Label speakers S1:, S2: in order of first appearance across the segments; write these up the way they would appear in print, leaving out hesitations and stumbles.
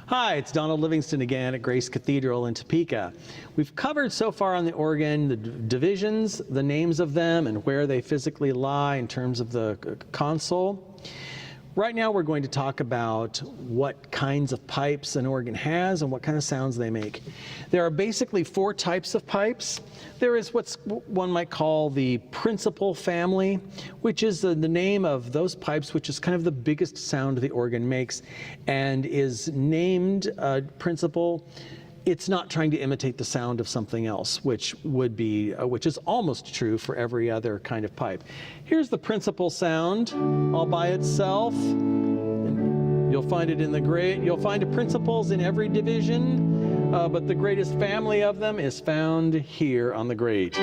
S1: Hi, it's Donald Livingston again at Grace Cathedral in Topeka. We've covered so far on the organ the divisions, the names of them, and where they physically lie in terms of the console. Right now we're going to talk about what kinds of pipes an organ has and what kind of sounds they make. There are basically four types of pipes. There is what one might call the principal family, which is the name of those pipes, which is kind of the biggest sound the organ makes and is named principal. It's not trying to imitate the sound of something else, which is almost true for every other kind of pipe. Here's the principal sound all by itself. You'll find it in the you'll find principals in every division, but the greatest family of them is found here on the grate.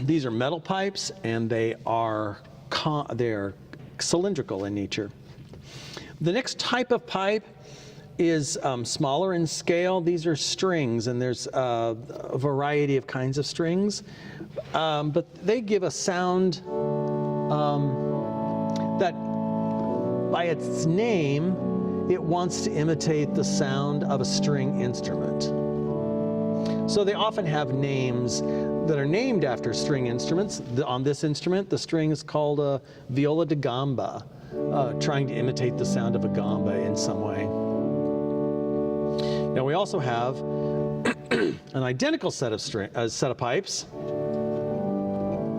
S1: These are metal pipes, and they're cylindrical in nature. The next type of pipe is smaller in scale. These are strings, and there's a variety of kinds of strings, but they give a sound that by its name it wants to imitate the sound of a string instrument. So they often have names that are named after string instruments. On this instrument, the string is called a viola da gamba, trying to imitate the sound of a gamba in some way. Now we also have an identical set of pipes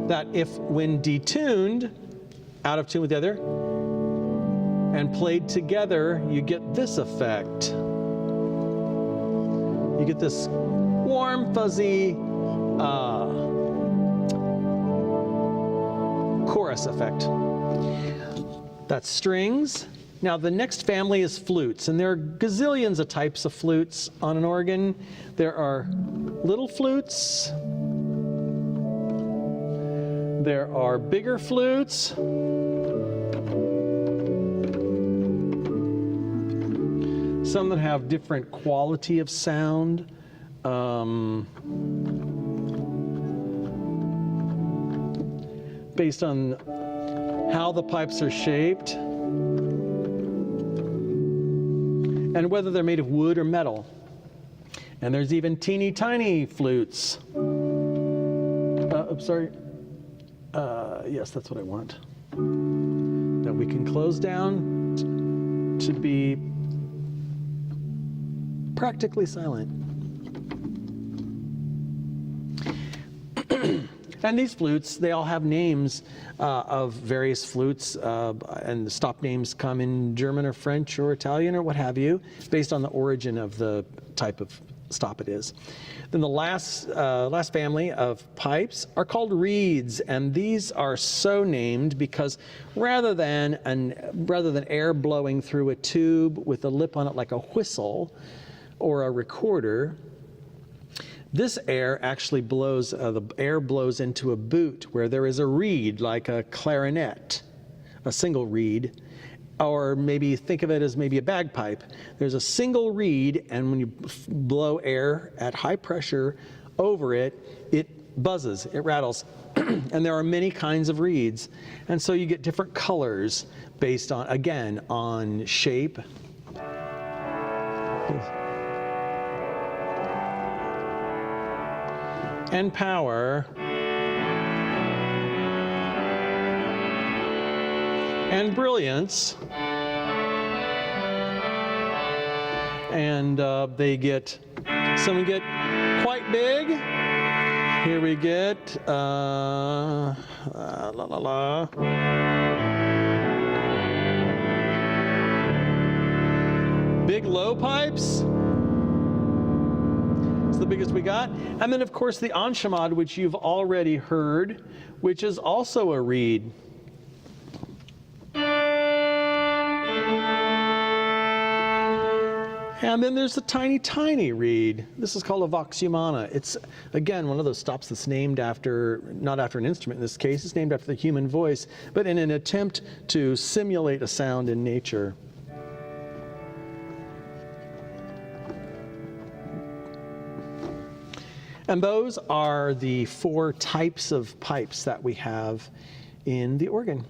S1: that, if when detuned, out of tune with the other, and played together, you get this effect. You get this warm, fuzzy chorus effect. That's strings. Now the next family is flutes, and there are gazillions of types of flutes on an organ. There are little flutes. There are bigger flutes. Some that have different quality of sound. Based on how the pipes are shaped and whether they're made of wood or metal. And there's even teeny tiny flutes. Oops, sorry. Yes, that's what I want. That we can close down to be practically silent. And these flutes, they all have names of various flutes, and the stop names come in German or French or Italian or what have you, based on the origin of the type of stop it is. Then the last family of pipes are called reeds, and these are so named because rather than air blowing through a tube with a lip on it like a whistle or a recorder, this air actually blows, the air blows into a boot where there is a reed, like a clarinet, a single reed, or maybe think of it as maybe a bagpipe. There's a single reed, and when you blow air at high pressure over it, it buzzes, it rattles. And there are many kinds of reeds. And so you get different colors based on, again, on shape. And power, and brilliance, and some get quite big. Here we get big low pipes. The biggest we got. And then of course the enchamade, which you've already heard, which is also a reed. And then there's the tiny, tiny reed. This is called a vox humana. It's, again, one of those stops that's named after, not after an instrument in this case, it's named after the human voice, but in an attempt to simulate a sound in nature. And those are the four types of pipes that we have in the organ.